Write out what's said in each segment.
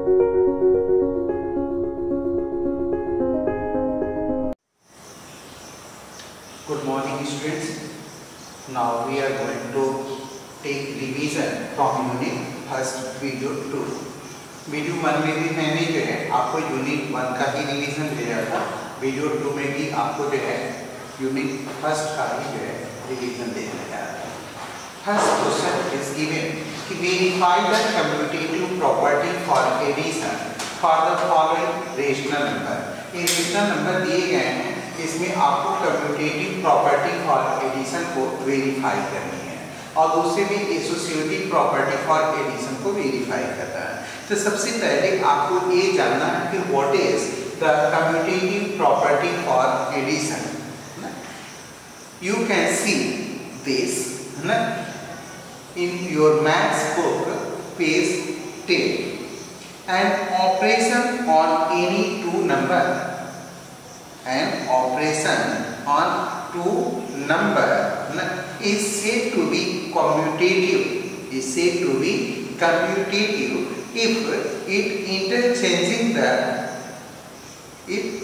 Good morning students. Now we are going to take revision from unit first video 2. Video 1 में भी मैंने जो है आपको यूनिट 1 का ही रिवीजन दिया था, वीडियो 2 में भी आपको जो है यूनिट फर्स्ट का ही जो है रिवीजन देना है। फर्स्ट क्वेश्चन इज गिवन कि verify the commutative property for addition for the following rational number. ये रेशनल नंबर दिए गए हैं, इसमें आपको कम्यूटेटिव प्रॉपर्टी फॉर एडिशन को वेरीफाई करनी है और दूसरे भी एसोसिएटिव प्रॉपर्टी फॉर एडिशन को वेरीफाई करना है। तो सबसे पहले आपको ये जानना है कि what is the commutative property for addition. You can see this in your maths book page 10. An operation on any two number, an operation on two number is said to be commutative, is said to be commutative if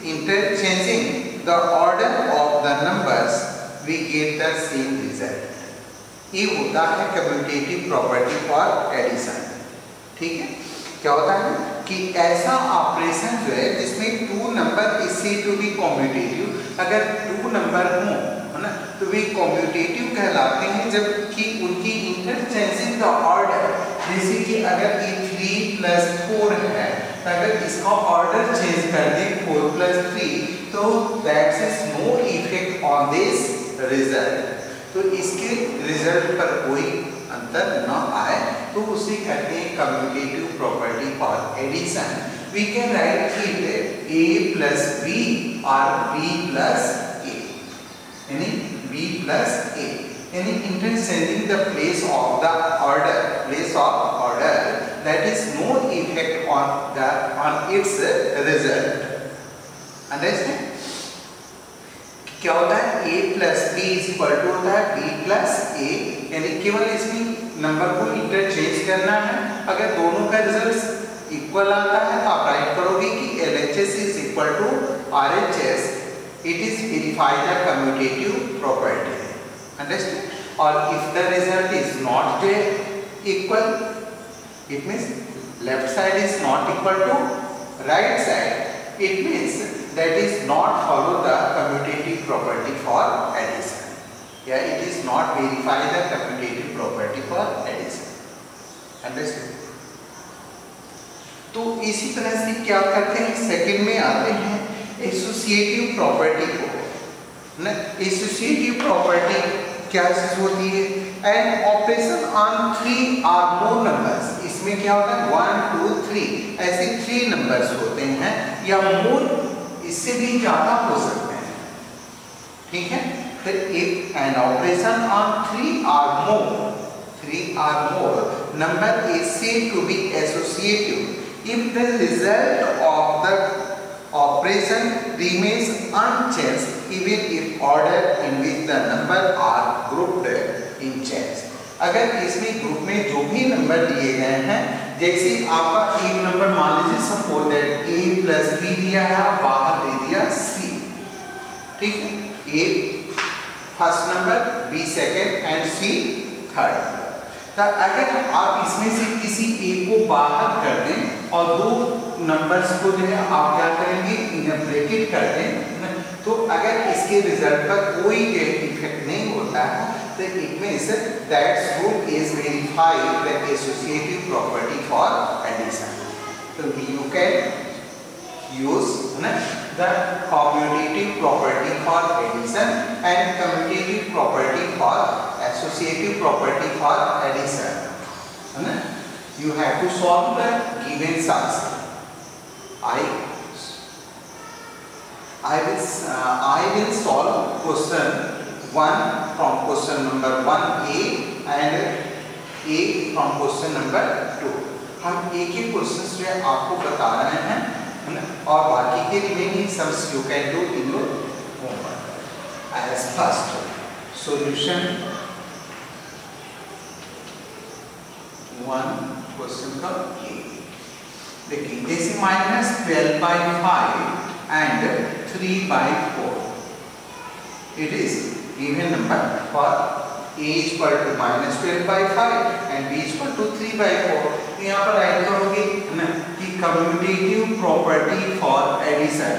interchanging the order of the numbers we get the same result. ये होता है commutative property for addition. ठीक है, क्या होता है कि ऐसा ऑपरेशन जो है जिसमें two number is said to be commutative, अगर टू नंबर हो है ना तो वे कम्यूटेटिव कहलाते हैं जबकि उनकी इंटरचेंजिंग द ऑर्डर, जैसे कि अगर ये 3 + 4 है तो अगर इसका ऑर्डर चेंज कर दें 4 + 3 तो that is no effect on this result, तो इसके रिजल्ट पर कोई अंतर न आए तो उसे कहते हैं commutative property for addition. We can write it a + b और b + a, यानी b + a, यानी interchanging the place of the order, place of order, that is no effect on its result. Understand? क्या होता है a + b = होता है b + a, यानी केवल इसमें नंबर को इंटरचेंज करना है। अगर दोनों का रिजल्ट इक्वल आता है तो आप राइट करोगे कि LHS = RHS, it is verify the commutative property. Understand? और if the result is not equal, it means left side is not equal to right side, it means that is not follow the commutative property for addition. Yeah, it is not verify the commutative property for addition. Understand? तो इसी तरह से क्या करते हैं, second में आते हैं एसोसिएटिव प्रॉपर्टी को ना। एसोसिएटिव प्रॉपर्टी क्या चीज होती है? An operation on 3 or more numbers, इसमें क्या होता है 1 2 3 ऐसे 3 नंबर्स होते हैं या मोर, इससे भी ज्यादा हो सकते हैं। ठीक है, तो if an operation on 3 or more number is said to be associative if the result of the operation remains unchanged even if order in which the number are grouped in change। अगर इसमें group में जो भी number दिए गए हैं, जैसे आपका एक नंबर मान लीजिए सपोज दैट a + b दिया है, बाहर दे दिया c, ठीक है, a first number, b second and c third. तो अगर आप इसमें से किसी एक को बाहर कर दें और दो नंबर्स को जो है आप क्या करेंगे ब्रैकेट कर दें, तो अगर इसके रिजल्ट पर कोई इफेक्ट नहीं होता है तो it means that group is verify the associative property for addition. So you can use the commutative property for addition and commutative property for associative property for addition. You have to solve the given sums. I will solve question 1 from question number 1A and A from question number 2. हम एक ही questions जो है आपको बता रहे हैं और बाकी के remaining sums you can do in your homework. As first solution 1 question का A। देखिए जैसे -12/5 and 3/4, it is even number for a is equal to -12/5 and b is equal to 3/4. तो यहाँ पर राइट करोगे ना कि commutative property for addition,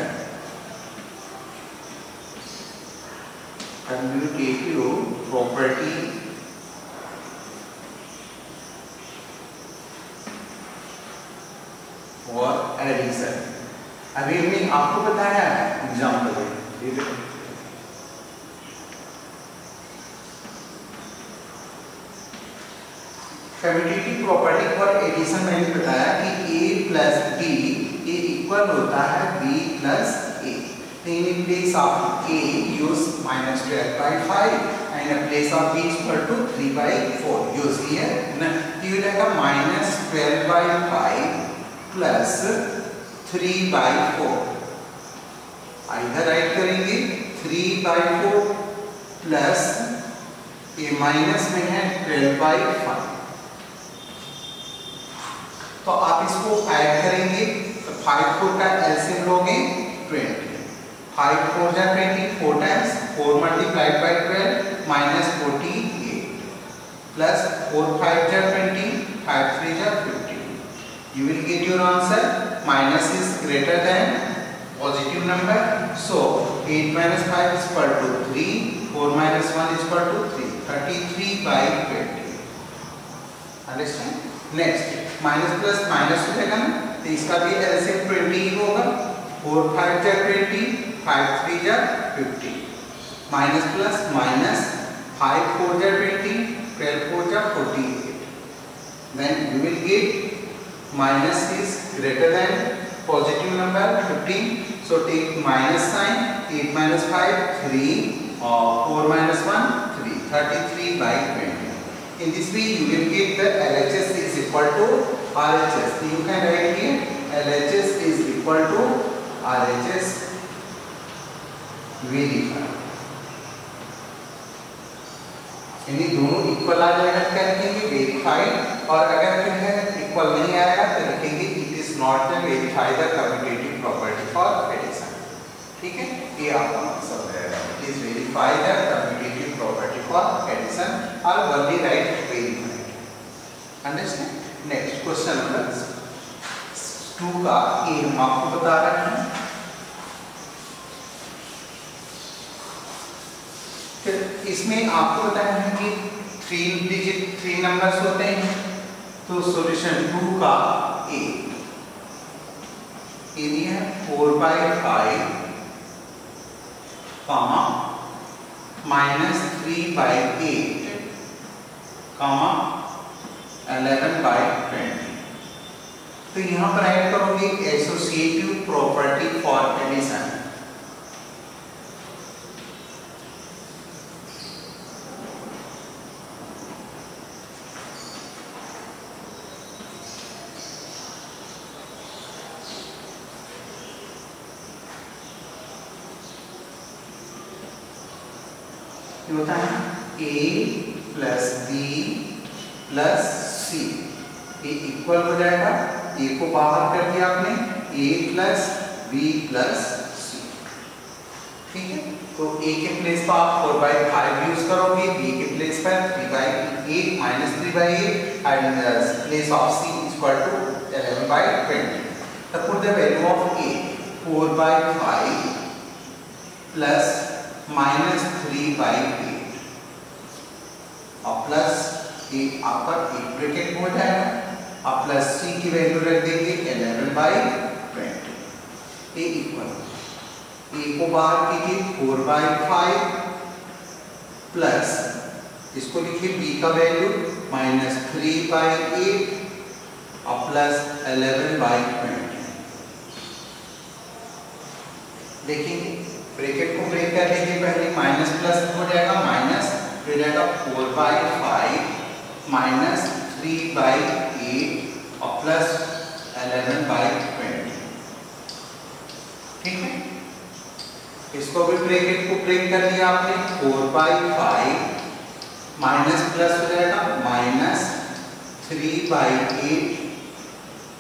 commutative property for addition. अभी हमने आपको बताया है एग्जाम्पल में, कम्यूटेटिव प्रॉपर्टी फॉर एडिशन मैंने बताया कि a प्लस b ये इक्वल होता है b plus a। In place of a use -12/5 and in place of b equal to 3/4 use किया ना, तो ये रहेगा -12/5 प्लस 3/4। इधर राइट करेंगे 3/4 प्लस ये माइनस में है 12/5, तो आप इसको ऐड करेंगे तो 5/4 का एलसीएम लोगे 20, 5/4 जा 20, 4 टाइम्स 4 मल्टीप्लाइड बाय 12 -48 प्लस 4/5 जा 20, 5/3 जा 50। You will get your answer. Minus is greater than positive number, so 8 minus 5 is equal to 3, 4 minus 1 is equal to 3, 33/20. Understand? Next minus plus minus हो जाएगा ना, तो इसका भी एलसीएम 20 होगा, 4/5 जा 20, 5/3 जा 50, माइनस प्लस माइनस 5/4 जा 20, 12/4 जा 48, then you will get minus is greater than positive number 15, so take minus sign, 8 minus 5 3 or 4 minus 1 3, 33/20. In this way you will get the LHS is equal to RHS. So you can write here LHS is equal to RHS verified. यानी दोनों equal आ जाएगा क्या लिखेंगे verified, और अगर जो है equal नहीं आएगा तो लिखेंगे it is not the verify the commutative property for addition. ठीक है, ये आपका मकसद है, it is verify the commutative property for addition और only right verified. Understand? Next question number 2 का ए हम आपको बता रहे हैं। इसमें आपको बताया है कि 3 डिजिट 3 नंबर्स होते हैं, तो सॉल्यूशन 2 का ए दिया है 4/5 कामा -3/8 कामा 11/20। तो यहाँ पर ऐड करोगे एसोसिएटिव प्रॉपर्टी फॉर एडिशन। होता है a plus b plus c, ये इक्वल हो जाएगा, a को बाहर कर दिया आपने, a plus b plus c। ठीक है, तो a के प्लेस पर आप 4/5 यूज करोगे, b के प्लेस पर 3/8 -3/8 and place of c is equal to 11/20। तब put the value of a 4/5 plus -3/8 और प्लस ये आपका एक ब्रैकेट हो जाएगा, अब प्लस c की वैल्यू रख देंगे 11/20। ये इक्वल a को बाहर कीजिए 4/5 प्लस इसको लिखिए b का वैल्यू -3/8 और प्लस 11/20। देखेंगे ब्रैकेट को ब्रेक कर लीजिए, पहले माइनस प्लस हो जाएगा, माइनस फिर जाएगा 4/5 -3/8 और प्लस 11/20। ठीक है, इसको भी ब्रैकेट को ब्रेक कर लिया आपने, 4/5 माइनस प्लस हो जाएगा -3/8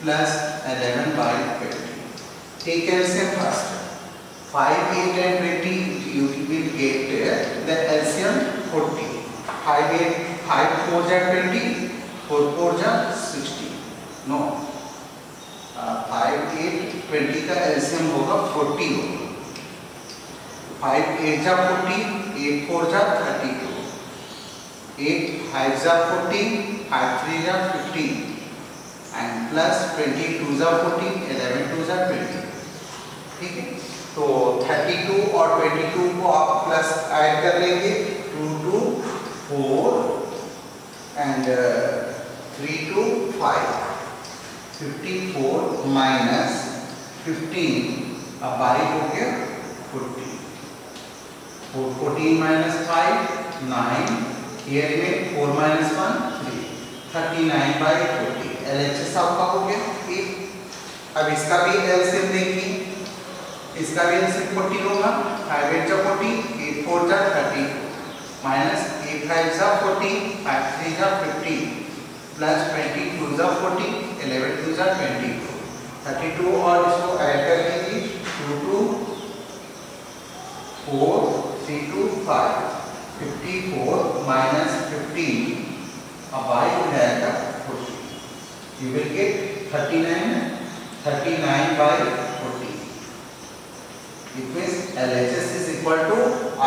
plus 11 by 20. Take LCM first. 5, 8 and 20, you will get the LCM 40. 5, 8, 5 4 ja 20, 4 4 ja 60. No. 5, 8, 20 का LCM होगा 40 होगा. 5 8 जा 40, 8 4 जा 32. 8 5 जा 40, 5 3 जा 15. And plus 22 जा 40, 11 2 जा 20. ठीक है. तो 32 और 22 को आप प्लस ऐड कर लेंगे. 2 2 4 and 3 2 5. 54 minus 15 अब बाई हो गया 40. 14 minus 5 9. Here में 4 minus 1 3. 39 by 40. LHS आपका हो गया 1. अब इसका भी LCM देखिए. इसका भी LCM 40 होगा. 5 8 जा 40, 8 4 जा 30 minus 8 5 जा 40, 5 3 जा 15 plus 22 जा 40, 11 2 जा 22. 32 और इसको ऐड कर लीजिए. 2 2 4 3 2 5. 54 minus 15 अब y हो जाएगा 40. You will get 39 by 40. It means LHS is equal to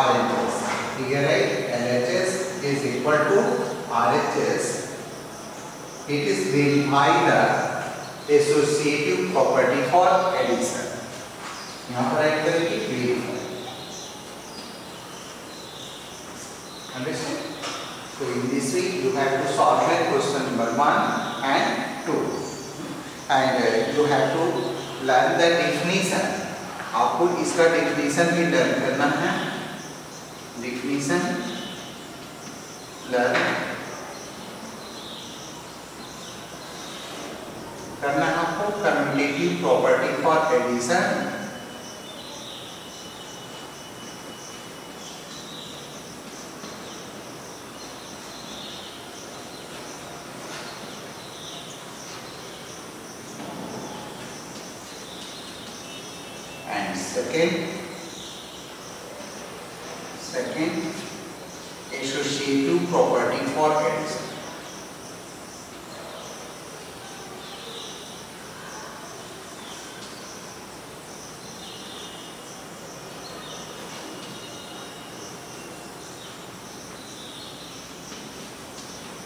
RHS. Here right, LHS is equal to RHS. It is verify the associative property for addition. यहाँ पर ऐड करेंगे verify. Understand? So in this way you have to solve the question number 1 and 2, and you have to learn the definition. आपको इसका definition भी learn करना है. Definition learn करना है आपको. Commutative property for addition. Second associative property for addition.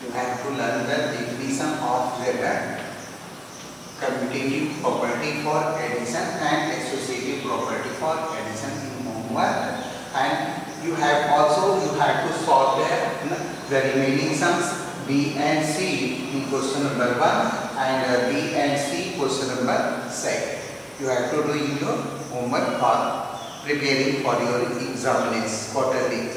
You have to learn the definition of the commutative property for addition and associative property for addition in homework, and you have to solve the remaining sums B and C in question number 1 and B and C question number 2. You have to do in your homework for preparing for your examinations, quarterly exam.